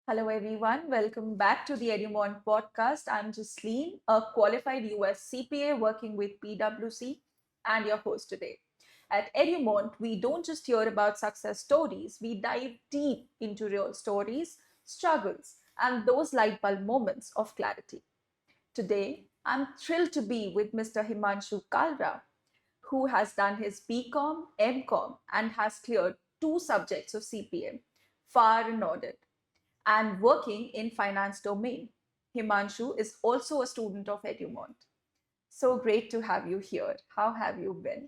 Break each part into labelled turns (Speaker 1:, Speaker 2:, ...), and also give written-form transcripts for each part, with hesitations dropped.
Speaker 1: Hello, everyone. Welcome back to the EduMont podcast. I'm Jasleen, a qualified US CPA working with PwC, and your host today. At EduMont, we don't just hear about success stories, we dive deep into real stories, struggles, and those light bulb moments of clarity. Today, I'm thrilled to be with Mr. Himanshu Kalra, who has done his BCom, MCom, and has cleared two subjects of CPA, far and audit and working in finance domain. Himanshu is also a student of EduMont. So great to have you here. How have you been?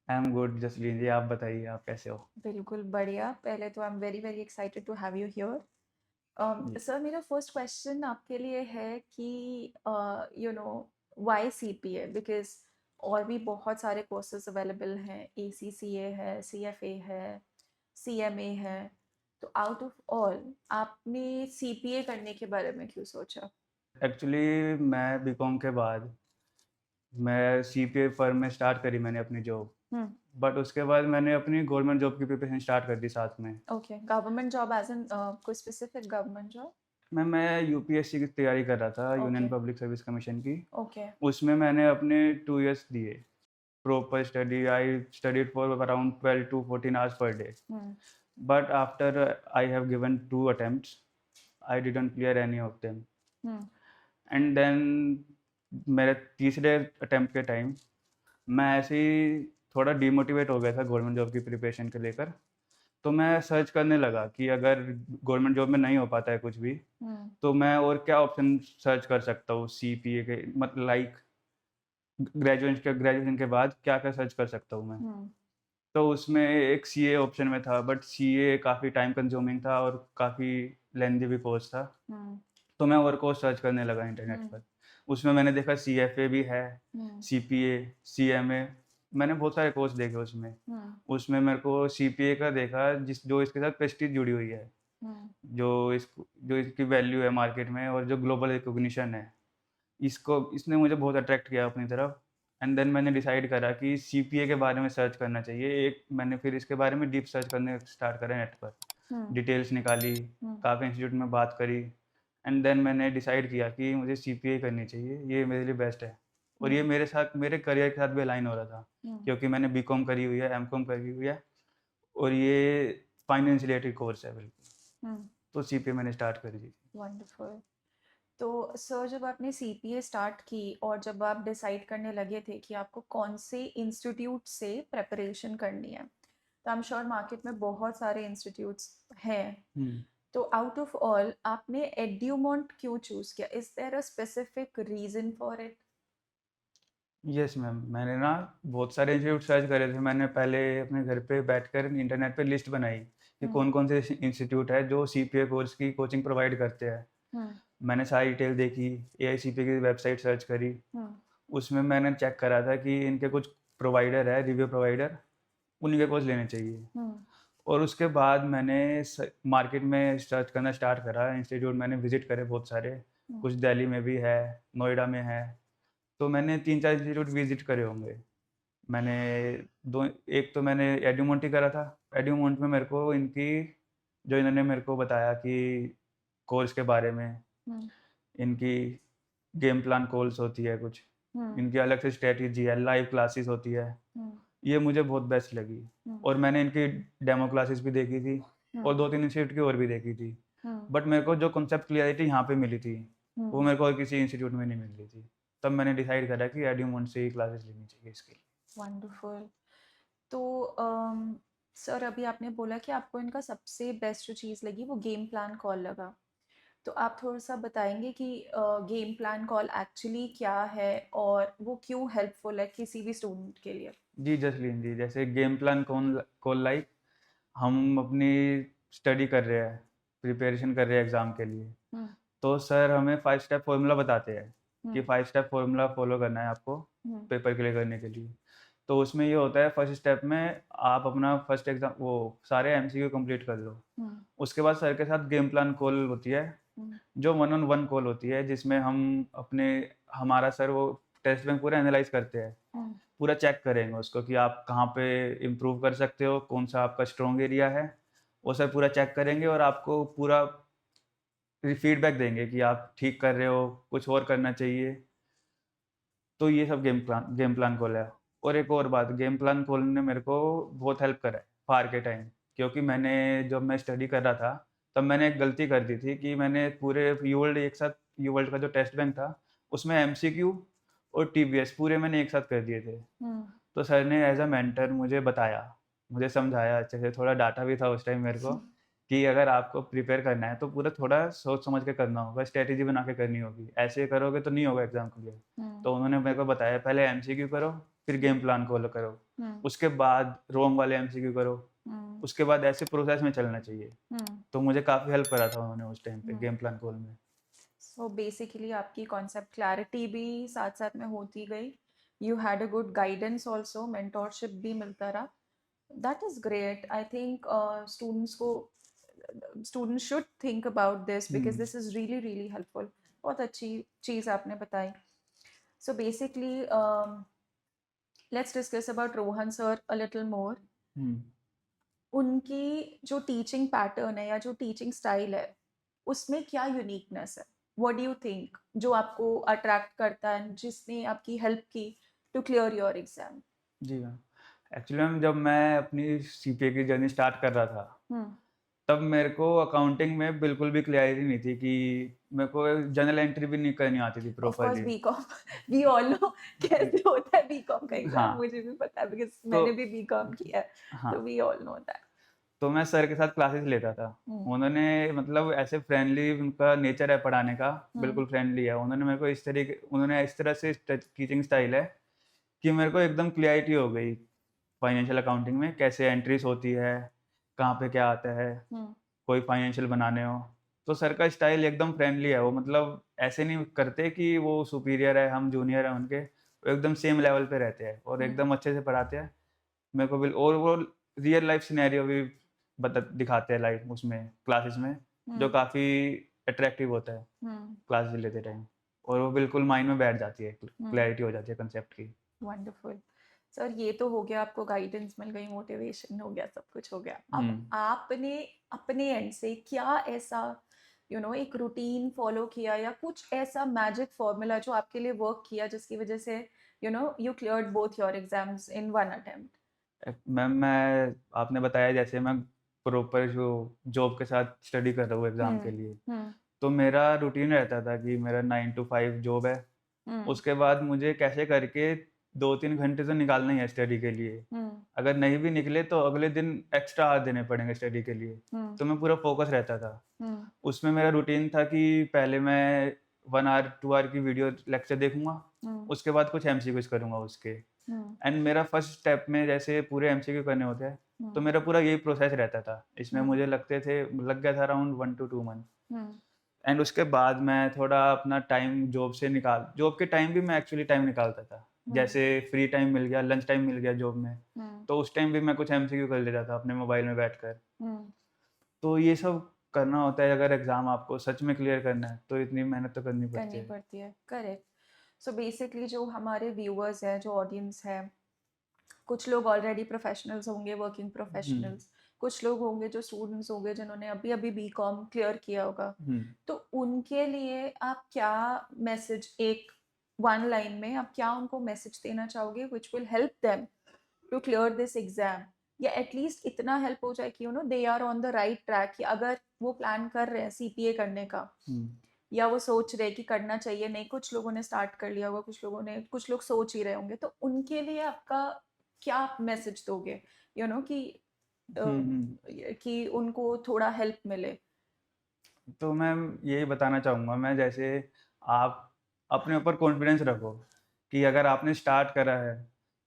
Speaker 2: I am good Jasleen ji. आप बताइए, आप कैसे हो?
Speaker 1: बिल्कुल बढ़िया। पहले तो I am very very excited to have you here.
Speaker 2: जी।
Speaker 1: सर, मेरा फर्स्ट क्वेश्चन आपके लिए है कि you know why CPA, because और भी बहुत सारे कोर्सेज अवेलेबल हैं। ACCA है, CFA है, CMA है। तो आउट ऑफ ऑल आपने CPA करने के बारे में क्यों सोचा?
Speaker 2: एक्चुअली मैं बीकॉम के बाद मैं सीपीए फर्म में स्टार्ट करी मैंने अपनी जॉब।
Speaker 1: हम्म।
Speaker 2: बट उसके बाद मैंने अपनी गवर्नमेंट जॉब की प्रिपरेशन स्टार्ट कर दी साथ में।
Speaker 1: Okay, government job as in कोई स्पेसिफिक गवर्नमेंट जॉब?
Speaker 2: मैं यूपीएससी की तैयारी कर रहा था, Union
Speaker 1: okay.
Speaker 2: Public Service Commission की।
Speaker 1: ओके।
Speaker 2: उसमें मैंने अपने 2 years दिए proper study. I studied for around 12 to 14 hours per day.
Speaker 1: Hmm.
Speaker 2: But after I have given 2 attempts, I didn't clear any of them.
Speaker 1: Hmm.
Speaker 2: And then मेरे तीसरे attempt के time मैं ऐसे ही थोड़ा डिमोटिवेट हो गया था गवर्नमेंट जॉब की प्रिपरेशन को लेकर। तो मैं सर्च करने लगा कि अगर गवर्नमेंट जॉब में नहीं हो पाता है कुछ भी,
Speaker 1: हम्म।
Speaker 2: तो मैं और क्या ऑप्शन सर्च कर सकता हूँ सीपीए के, मतलब लाइक ग्रेजुएशन के बाद क्या क्या सर्च कर सकता हूँ मैं।
Speaker 1: हम्म।
Speaker 2: तो उसमें एक सीए ऑप्शन में था, बट सीए काफ़ी टाइम कंज्यूमिंग था और काफ़ी लेंदी भी कोर्स था।
Speaker 1: हम्म।
Speaker 2: तो मैं और कोर्स सर्च करने लगा इंटरनेट
Speaker 1: हम्म।
Speaker 2: पर। उसमें मैंने देखा सीएफए भी है,
Speaker 1: हम्म।
Speaker 2: CPA, CMA. मैंने बहुत सारे कोर्स देखे उसमें।
Speaker 1: हम्म।
Speaker 2: उसमें मेरे को सीपीए का देखा जो इसके साथ प्रेस्टीज जुड़ी हुई है,
Speaker 1: हम्म।
Speaker 2: जो इसकी वैल्यू है मार्केट में और जो ग्लोबल रिकॉग्निशन है, इसको इसने मुझे बहुत अट्रैक्ट किया अपनी तरफ। एंड देन मैंने डिसाइड करा कि सीपीए के बारे में सर्च करना चाहिए। एक मैंने फिर इसके बारे में डीप सर्च करने स्टार्ट करा नेट पर,
Speaker 1: हम्म।
Speaker 2: डिटेल्स निकाली,
Speaker 1: हम्म।
Speaker 2: काफ़ी इंस्टीट्यूट में बात करी। एंड देन मैंने डिसाइड किया कि मुझे सीपीए करनी चाहिए, ये मेरे लिए बेस्ट है। और ये
Speaker 1: हम्म।
Speaker 2: मेरे साथ, मेरे करियर के साथ भी अलाइन हो रहा था,
Speaker 1: हम्म।
Speaker 2: क्योंकि मैंने बीकॉम करी हुई है, एमकॉम करी हुई है, और ये फाइनेंस रिलेटेड कोर्स है बिल्कुल।
Speaker 1: हम्म।
Speaker 2: तो सीपीए मैंने स्टार्ट करी थी।
Speaker 1: वंडरफुल। तो सर, जब आपने CPA स्टार्ट की और जब आप डिसाइड करने लगे थे कि आपको कौन से इंस्टीट्यूट से प्रेपरेशन करनी है, तो आई एम श्योर मार्केट में बहुत सारे इंस्टीट्यूट्स हैं। तो आउट ऑफ ऑल आपने एड्यूमोंट क्यों चूज किया? Is there a specific reason for it?
Speaker 2: Yes ma'am, मैंने ना बहुत सारे इंस्टीट्यूट सर्च करे थे। मैंने पहले अपने घर पे बैठकर इंटरनेट पे लिस्ट बनाई कि
Speaker 1: हम्म।
Speaker 2: कौन कौन से इंस्टीट्यूट है जो सीपीए कोर्स की कोचिंग प्रोवाइड करते हैं।
Speaker 1: हम्म।
Speaker 2: मैंने सारी डिटेल देखी, एआईसीपीए की वेबसाइट सर्च करी।
Speaker 1: हम्म।
Speaker 2: उसमें मैंने चेक करा था कि इनके कुछ प्रोवाइडर है, रिव्यू प्रोवाइडर, उन्हीं के कोर्स लेने चाहिए।
Speaker 1: हम्म।
Speaker 2: और उसके बाद मैंने मार्केट में सर्च करना स्टार्ट करा। इंस्टीट्यूट मैंने विजिट करे बहुत सारे,
Speaker 1: हम्म।
Speaker 2: कुछ दिल्ली में भी है, नोएडा में है। तो मैंने 3-4 इंस्टीट्यूट विजिट करे होंगे। मैंने दो एक तो मैंने एड्यूमोंट ही करा था। एड्यूमोंट में मेरे को इनकी, जो इन्होंने मेरे को बताया कि कोर्स के बारे में,
Speaker 1: हम्म।
Speaker 2: इनकी गेम प्लान कॉल्स होती है कुछ,
Speaker 1: हम्म।
Speaker 2: इनकी अलग से स्ट्रेटजी है, लाइव क्लासेस होती है,
Speaker 1: हम्म।
Speaker 2: ये मुझे बहुत बेस्ट लगी।
Speaker 1: हम्म।
Speaker 2: और मैंने इनकी डेमो क्लासेस भी देखी थी और
Speaker 1: हम्म।
Speaker 2: 2-3 इंस्टीट्यूट की और भी देखी थी।
Speaker 1: हम्म।
Speaker 2: बट मेरे को जो कॉन्सेप्ट क्लियरिटी यहाँ पे मिली थी, वो
Speaker 1: हम्म।
Speaker 2: मेरे को और किसी इंस्टीट्यूट में नहीं मिल रही थी। तब मैंने डिसाइड करा कि एड्यूमोंट से ही क्लासेस लेनी चाहिए इसके लिए।
Speaker 1: वंडरफुल। तो सर, अभी आपने बोला कि आपको इनका सबसे बेस्ट जो चीज़ लगी वो गेम प्लान कॉल लगा। तो आप थोड़ा सा बताएंगे कि गेम प्लान कॉल एक्चुअली क्या है और वो क्यों हेल्पफुल है किसी भी स्टूडेंट के लिए?
Speaker 2: जी जसलीन जी, जैसे गेम प्लान कौन कॉल लाइक, हम अपनी स्टडी कर रहे हैं, प्रिपरेशन कर रहे हैं एग्ज़ाम के लिए।
Speaker 1: हम्म।
Speaker 2: तो सर हमें 5 स्टेप फॉर्मूला बताते हैं कि
Speaker 1: हम्म।
Speaker 2: 5 स्टेप फॉर्मूला फॉलो करना है आपको
Speaker 1: हम्म।
Speaker 2: पेपर क्लियर करने के लिए। तो उसमें ये होता है, फर्स्ट स्टेप में आप अपना फर्स्ट एग्ज़ाम वो सारे एमसीक्यू कंप्लीट कर लो।
Speaker 1: हम्म।
Speaker 2: उसके बाद सर के साथ गेम प्लान कॉल होती है,
Speaker 1: हम्म।
Speaker 2: जो वन ऑन वन कॉल होती है, जिसमें हम अपने हमारा सर वो टेस्ट बैंक पूरा एनालाइज करते हैं।
Speaker 1: हम्म।
Speaker 2: पूरा चेक करेंगे उसको कि आप कहाँ पे इम्प्रूव कर सकते हो, कौन सा आपका स्ट्रॉन्ग एरिया है, वो सर पूरा चेक करेंगे और आपको पूरा फीडबैक देंगे कि आप ठीक कर रहे हो, कुछ और करना चाहिए। तो ये सब गेम प्लान खोला है। और एक और बात, गेम प्लान खोलने ने मेरे को बहुत हेल्प करा है फार के टाइम, क्योंकि मैंने जब मैं स्टडी कर रहा था, तब मैंने एक गलती कर दी थी कि मैंने पूरे यूवर्ल्ड एक साथ, यूवर्ल्ड का जो टेस्ट बैंक था, उसमें एमसीक्यू और टीबीएस पूरे मैंने एक साथ कर दिए थे। तो सर ने एज़ अ मेंटर मुझे बताया, मुझे समझाया अच्छे से, थोड़ा डाँटा भी था उस टाइम मेरे को कि अगर आपको प्रिपेयर करना है तो पूरा थोड़ा सोच समझ के करना होगा, स्ट्रैटेजी बना के करनी होगी। ऐसे करोगे तो नहीं होगा एग्ज़ाम क्लियर। तो उन्होंने मेरे को बताया पहले एमसीक्यू करो, फिर गेम प्लान फॉलो करो, उसके बाद रोम वाले एमसीक्यू करो, उसके बाद ऐसे प्रोसेस में चलना चाहिए। तो मुझे काफ़ी हेल्प करा था उन्होंने उस टाइम पे गेम प्लान खोलने में।
Speaker 1: सो बेसिकली आपकी कॉन्सेप्ट क्लैरिटी भी साथ साथ में होती गई, you had a good guidance also, mentorship भी मिलता रहा। That is great. I think students should think about this because this is really really helpful. बहुत अच्छी चीज़ आपने बताई। So basically let's discuss about Rohan sir a little more. उनकी जो teaching pattern है या जो टीचिंग स्टाइल है, उसमें क्या यूनिकनेस है? व्हाट डू यू थिंक जो आपको अट्रैक्ट करता है, जिसने आपकी हेल्प की टू क्लियर योर एग्जाम?
Speaker 2: जी मैम। एक्चुअली मैम जब मैं अपनी सीपीए की जर्नी स्टार्ट कर रहा था, तब मेरे को अकाउंटिंग में बिल्कुल भी क्लैरिटी नहीं थी कि मेरे को जर्नल एंट्री भी नहीं करनी आती थी
Speaker 1: of course
Speaker 2: properly.
Speaker 1: BCom, we all know कैसे होता है बीकॉम का एग्जाम,
Speaker 2: हाँ,
Speaker 1: मुझे भी पता है बिकॉज
Speaker 2: तो
Speaker 1: मैंने भी बीकॉम किया है।
Speaker 2: हाँ,
Speaker 1: तो वी ऑल नो दैट।
Speaker 2: तो मैं सर के साथ क्लासेस लेता था। उन्होंने मतलब ऐसे फ्रेंडली, उनका नेचर है पढ़ाने का, बिल्कुल फ्रेंडली है। उन्होंने इस तरह से टीचिंग स्टाइल है कि मेरे को एकदम क्लैरिटी हो गई फाइनेंशियल अकाउंटिंग में कैसे एंट्रीज होती है, कहाँ पे क्या आता है, कोई फाइनेंशियल बनाने हो। तो सर का स्टाइल एकदम फ्रेंडली है। वो मतलब ऐसे नहीं करते कि वो सुपीरियर है, हम जूनियर हैं उनके। वो एकदम सेम लेवल पे रहते हैं और एकदम अच्छे से पढ़ाते हैं। मेरे को और वो रियल लाइफ सिनेरियो भी दिखाते हैं लाइफ उसमें क्लासेस में, जो काफ़ी अट्रैक्टिव होता है क्लासेस लेते टाइम। और वो बिल्कुल माइंड में बैठ जाती है, क्लैरिटी हो जाती है कंसेप्ट की।
Speaker 1: वंडरफुल। सर ये तो हो गया, आपको गाइडेंस मिल गई, मोटिवेशन हो गया, सब कुछ हो गया। अब
Speaker 2: हम्म।
Speaker 1: आपने अपने एंड से क्या ऐसा एक रूटीन फॉलो किया या कुछ ऐसा मैजिक फॉर्मूला जो आपके लिए वर्क किया, जिसकी वजह से you cleared both your exams in one attempt?
Speaker 2: Ma'am मैं, आपने बताया जैसे मैं प्रॉपर जो जॉब के साथ स्टडी कर रहा हूँ एग्ज़ाम के लिए, तो मेरा रूटीन रहता था कि मेरा 9 to 5 जॉब है। उसके बाद मुझे कैसे करके 2-3 घंटे तो निकालना ही है स्टडी के लिए। अगर नहीं भी निकले तो अगले दिन एक्स्ट्रा आवर देने पड़ेंगे स्टडी के लिए। तो मैं पूरा फ़ोकस रहता था। उसमें मेरा रूटीन था कि पहले मैं 1 आवर 2 आवर की वीडियो लेक्चर देखूँगा, उसके बाद कुछ एमसीक्यूज़ करूँगा उसके। एंड मेरा फर्स्ट स्टेप में जैसे पूरे एमसीक्यू करने होते हैं, तो मेरा पूरा यही प्रोसेस रहता था। इसमें मुझे लग गया था अराउंड 1 to 2 मंथ। एंड उसके बाद मैं थोड़ा अपना टाइम जॉब के टाइम भी मैं एक्चुअली टाइम निकालता था। जैसे फ्री टाइम मिल गया, लंच टाइम मिल गया जॉब में, तो उस टाइम भी मैं कुछ एमसीक्यू कर लेता था अपने मोबाइल में बैठकर। तो ये सब करना होता है, अगर एग्ज़ाम आपको सच में क्लियर करना है, तो इतनी मेहनत तो करनी पड़ती है।
Speaker 1: करेक्ट। सो बेसिकली जो हमारे व्यूअर्स हैं, जो ऑडियंस है, कुछ लोग ऑलरेडी प्रोफेशनल्स होंगे, वर्किंग प्रोफेशनल्स, कुछ लोग होंगे जो स्टूडेंट्स होंगे जिन्होंने अभी अभी बीकॉम क्लियर किया होगा। तो उनके लिए आप क्या मैसेज, एक वन लाइन में आप क्या उनको मैसेज देना चाहोगे which will help them to clear this exam, या एटलीस्ट इतना हेल्प हो जाए कि they are on the right track, कि अगर वो प्लान कर रहे हैं सीपीए करने का, या वो सोच रहे कि करना चाहिए, नहीं कुछ लोगों ने स्टार्ट कर लिया होगा, कुछ लोग सोच ही रहे होंगे, तो उनके लिए आपका क्या मैसेज दोगे कि उनको थोड़ा हेल्प मिले?
Speaker 2: तो मैं यही बताना चाहूँगा, मैं जैसे, आप अपने ऊपर कॉन्फिडेंस रखो कि अगर आपने स्टार्ट करा है,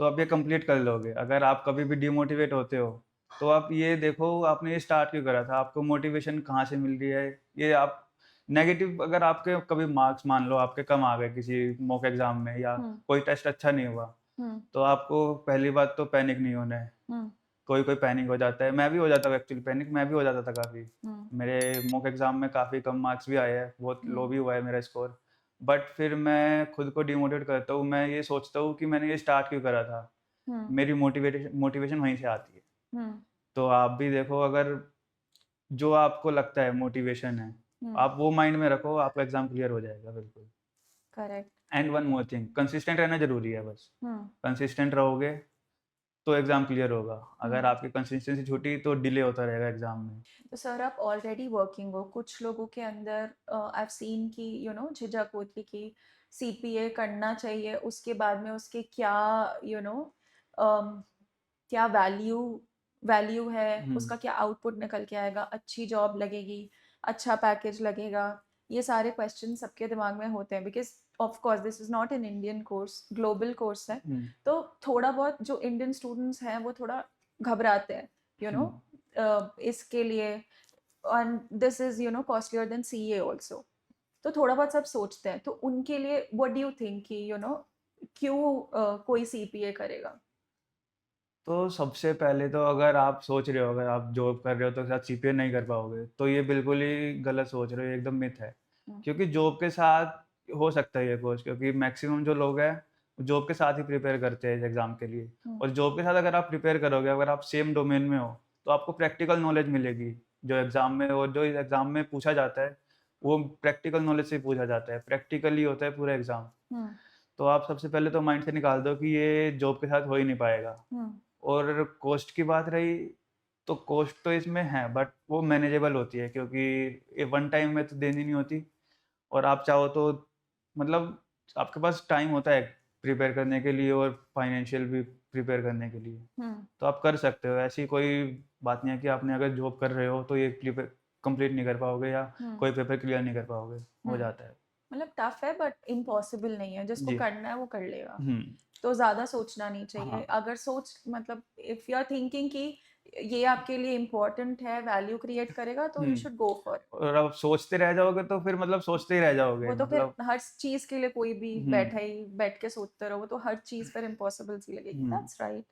Speaker 2: तो आप ये कंप्लीट कर लोगे। अगर आप कभी भी डिमोटिवेट होते हो, तो आप ये देखो आपने ये स्टार्ट क्यों करा था, आपको मोटिवेशन कहाँ से मिल रही है। ये आप नेगेटिव, अगर आपके कभी मार्क्स मान लो आपके कम आ गए किसी मॉक एग्ज़ाम में, या कोई टेस्ट अच्छा नहीं हुआ, तो आपको पहली बात तो पैनिक नहीं होना है। कोई पैनिक हो जाता है, मैं भी हो जाता हूँ एक्चुअली पैनिक, मैं भी हो जाता था काफ़ी। मेरे मॉक एग्ज़ाम में काफ़ी कम मार्क्स भी आए हैं, बहुत लो भी हुआ है मेरा स्कोर। बट फिर मैं खुद को डिमोटिवेट करता हूँ, मैं ये सोचता हूँ कि मैंने ये स्टार्ट क्यों करा था? मेरी मोटिवेशन वहीं से आती है। तो आप भी देखो, अगर जो आपको लगता है मोटिवेशन है, आप वो माइंड में रखो, आपका एग्जाम क्लियर हो जाएगा बिल्कुल।
Speaker 1: Correct.
Speaker 2: And one more thing, consistent रहना जरूरी है बस। कंसिस्टेंट रहोगे तो एग्जाम क्लियर होगा। अगर आपकी कंसिस्टेंसी छूटी तो डिले होता रहेगा एग्जाम में।
Speaker 1: तो सर आप ऑलरेडी वर्किंग हो, कुछ लोगों के अंदर आई हैव सीन कि झिझक होती कि सीपीए करना चाहिए, उसके बाद में उसके क्या क्या वैल्यू है, उसका क्या आउटपुट निकल के आएगा, अच्छी जॉब लगेगी, अच्छा पैकेज लगेगा, ये सारे क्वेश्चन सबके दिमाग में होते हैं because of course this is not an Indian course, global course है। तो थोड़ा बहुत जो इंडियन स्टूडेंट्स हैं वो थोड़ा घबराते हैं इसके लिए, and this is costlier than CA also, तो थोड़ा बहुत सब सोचते हैं। तो उनके लिए what do you think कि क्यों कोई CPA करेगा?
Speaker 2: तो सबसे पहले तो अगर आप सोच रहे हो, अगर आप जॉब कर रहे हो तो शायद सीपीए नहीं कर पाओगे, तो ये बिल्कुल ही गलत सोच रहे हो, एकदम मिथ है। क्योंकि जॉब के साथ हो सकता है ये कोर्स, क्योंकि मैक्सिमम जो लोग हैं जॉब के साथ ही प्रिपेयर करते हैं इस एग्ज़ाम के लिए। और जॉब के साथ अगर आप प्रिपेयर करोगे, अगर आप सेम डोमेन में हो, तो आपको प्रैक्टिकल नॉलेज मिलेगी जो एग्ज़ाम में, और जो इस एग्ज़ाम में पूछा जाता है वो प्रैक्टिकल नॉलेज से पूछा जाता है, प्रैक्टिकली होता है पूरा एग्ज़ाम। तो आप सबसे पहले तो माइंड से निकाल दो कि ये जॉब के साथ हो ही नहीं पाएगा। और कॉस्ट की बात रही, तो कॉस्ट तो इसमें है बट वो मैनेजेबल होती है, क्योंकि ये वन टाइम में तो देनी नहीं होती। और आप चाहो तो मतलब आपके पास टाइम होता है प्रिपेयर करने के लिए और फाइनेंशियल भी प्रिपेयर करने के लिए, तो आप कर सकते हो। ऐसी कोई बात नहीं है कि आपने अगर जॉब कर रहे हो तो ये कंप्लीट नहीं कर पाओगे या कोई पेपर क्लियर नहीं कर पाओगे, हो जाता है।
Speaker 1: मतलब टफ है बट इम्पॉसिबल नहीं है, जिसको
Speaker 2: जी।
Speaker 1: करना है वो कर लेगा।
Speaker 2: हम्म।
Speaker 1: तो ज़्यादा सोचना नहीं चाहिए।
Speaker 2: हाँ।
Speaker 1: अगर सोच मतलब इफ़ यू आर थिंकिंग कि ये आपके लिए इम्पोर्टेंट है, वैल्यू क्रिएट करेगा, तो you should go for it.
Speaker 2: और अब सोचते रह जाओगे तो फिर मतलब सोचते ही रह जाओगे,
Speaker 1: वो तो फिर
Speaker 2: मतलब।
Speaker 1: हर चीज़ के लिए कोई भी बैठ के सोचते रहो, वो तो हर चीज़ पर इम्पॉसिबल सी लगेगी। That's right,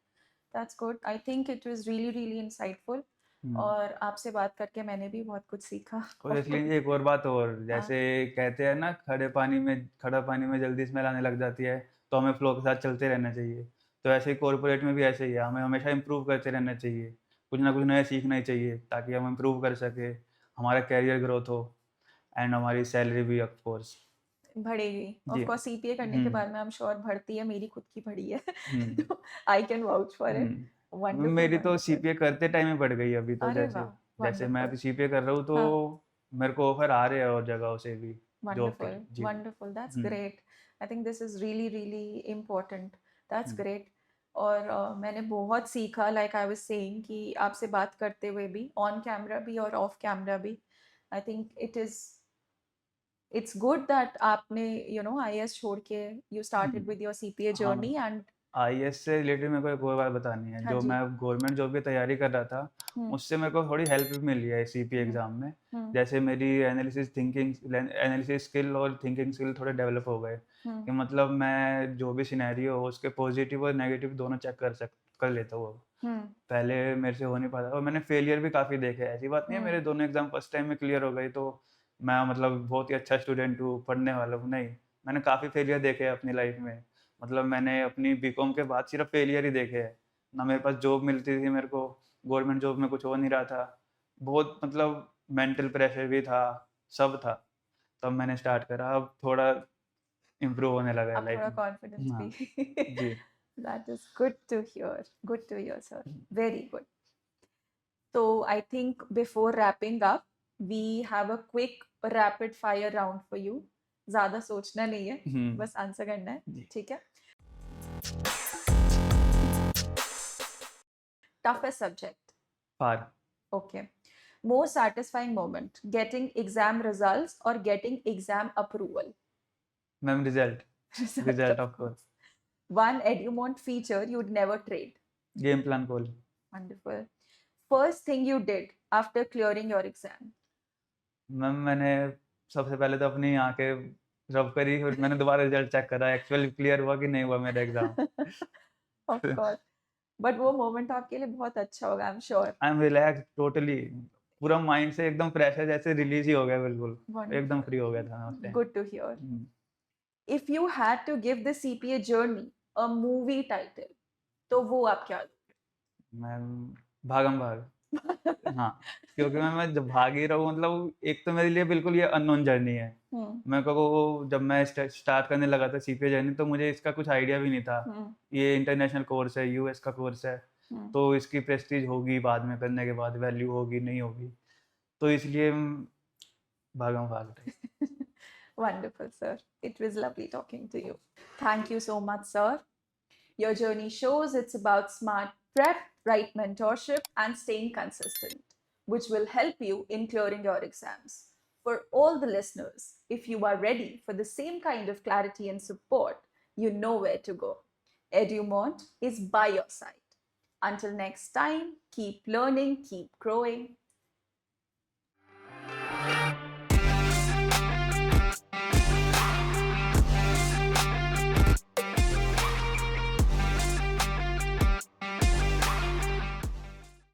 Speaker 1: that's good. I think it was really really insightful, और आपसे बात करके मैंने भी बहुत कुछ सीखा।
Speaker 2: और इसलिए एक और बात, और
Speaker 1: हाँ।
Speaker 2: जैसे कहते हैं ना, खड़ा पानी में जल्दी स्मेल आने लग जाती है, तो हमें फ्लो के साथ चलते रहना चाहिए। तो ऐसे ही कॉर्पोरेट में भी ऐसे ही है, हमें हमेशा इम्प्रूव करते रहना चाहिए, कुछ ना कुछ नया सीखना ही चाहिए, ताकि हम इम्प्रूव कर सके, हमारा कैरियर ग्रोथ हो एंड हमारी सैलरी भी ऑफ कोर्स
Speaker 1: बढ़ेगी। ऑफ
Speaker 2: जी।
Speaker 1: कोर्स सीपीए करने के बाद में आई एम श्योर बढ़ती है, मेरी खुद की बढ़ी है।
Speaker 2: हम्म।
Speaker 1: तो I can vouch for it. Wonderful
Speaker 2: मेरी तो
Speaker 1: वंडरफुल।
Speaker 2: सीपीए करते टाइम में बढ़ गई अभी तो।
Speaker 1: अरे
Speaker 2: जैसे
Speaker 1: वाह,
Speaker 2: जैसे मैं
Speaker 1: वंडरफुल।
Speaker 2: अभी सीपीए कर रहा हूँ, तो
Speaker 1: हाँ,
Speaker 2: मेरे को ऑफर आ रहे हैं और जगहों से भी जॉब के।
Speaker 1: वंडरफुल
Speaker 2: जी।
Speaker 1: Wonderful, that's great. I think this is really really important, that's great. और मैंने बहुत सीखा, लाइक आई वाज सेइंग कि आपसे बात करते हुए भी, ऑन कैमरा भी और ऑफ कैमरा भी। I think it's good that आपने आईएएस छोड़ के you started with your CPA journey.
Speaker 2: हाँ,
Speaker 1: एंड
Speaker 2: आईएएस से रिलेटेड मेरे को एक और बात बतानी है।
Speaker 1: हाँ
Speaker 2: जो
Speaker 1: जी।
Speaker 2: मैं गवर्नमेंट जॉब की तैयारी कर रहा था, उससे मेरे को थोड़ी हेल्प भी मिली है सीपीए एग्जाम में। जैसे मेरी एनालिसिस स्किल और थिंकिंग स्किल थोड़े डेवलप हो गए, कि मतलब मैं जो भी सिनेरियो हो उसके पॉजिटिव और नेगेटिव दोनों चेक कर लेता हूँ। पहले मेरे से हो नहीं पाता, और मैंने फेलियर भी काफ़ी देखे हैं। ऐसी बात नहीं है मेरे दोनों एग्जाम फर्स्ट टाइम में क्लियर हो गई तो मैं मतलब बहुत ही अच्छा स्टूडेंट हूँ, पढ़ने वाला हूँ, नहीं। मैंने काफ़ी फेलियर देखे हैं अपनी लाइफ में। मतलब मैंने अपनी बीकॉम के बाद सिर्फ फेलियर ही देखे हैं। ना मेरे पास जॉब मिलती थी मेरे को, गवर्नमेंट जॉब में कुछ हो नहीं रहा था। बहुत मतलब मेंटल प्रेशर भी था, सब था। तब मैंने स्टार्ट करा, अब थोड़ा इम्प्रूव होने लगा है
Speaker 1: अब
Speaker 2: लाइफ
Speaker 1: थोड़ा
Speaker 2: में।
Speaker 1: कॉन्फिडेंस
Speaker 2: हाँ।
Speaker 1: भी।
Speaker 2: जी।
Speaker 1: That is good to hear sir, very good. तो I think before wrapping up we have a quick rapid fire round for you. ज्यादा सोचना नहीं है, बस आंसर करना है,
Speaker 2: जी।
Speaker 1: ठीक है? Toughest subject?
Speaker 2: Par.
Speaker 1: Okay. Most satisfying moment? Getting exam results or getting exam approval?
Speaker 2: Ma'am result.
Speaker 1: Result,
Speaker 2: result
Speaker 1: of
Speaker 2: of course.
Speaker 1: course. One Edumont feature you'd never trade?
Speaker 2: Game plan call.
Speaker 1: Wonderful. First thing you did after clearing your exam?
Speaker 2: Ma'am मैंने सबसे पहले तो अपनी आंखें रब करी, और मैंने दोबारा रिजल्ट चेक करा, एक्चुअली क्लियर हुआ कि नहीं हुआ मेरा एग्जाम।
Speaker 1: Of course. But वो मोमेंट आपके लिए बहुत अच्छा होगा, I am sure.
Speaker 2: I am relax totally, पूरा माइंड से एकदम प्रेशर जैसे रिलीज ही हो गया, बिल्कुल एकदम फ्री हो गया था मैं उस time.
Speaker 1: Good to hear. If you had to give the CPA journey a movie title, तो वो आप क्या दोगे?
Speaker 2: मैम भागम भाग। हाँ, क्योंकि मैं जब भाग ही रहा हूँ, मतलब एक तो मेरे लिए बिल्कुल ये अननोन जर्नी है।
Speaker 1: हम्म,
Speaker 2: मेरे को जब मैं स्टार्ट करने लगा था सीपीए जर्नी, तो मुझे इसका कुछ आइडिया भी नहीं था।
Speaker 1: हम्म,
Speaker 2: ये इंटरनेशनल कोर्स है, यूएस का कोर्स है,
Speaker 1: हम्म.
Speaker 2: तो इसकी प्रेस्टीज होगी, बाद में करने के बाद वैल्यू होगी, नहीं होगी। तो इसलिए भागम-भाग रहे।
Speaker 1: Wonderful, sir. It was lovely talking to you. Thank you so much, sir. Your journey shows it's about smart prep, right mentorship, and staying consistent, which will help you in clearing your exams. For all the listeners, if you are ready for the same kind of clarity and support, you know where to go. EduMont is by your side. Until next time, keep learning, keep growing.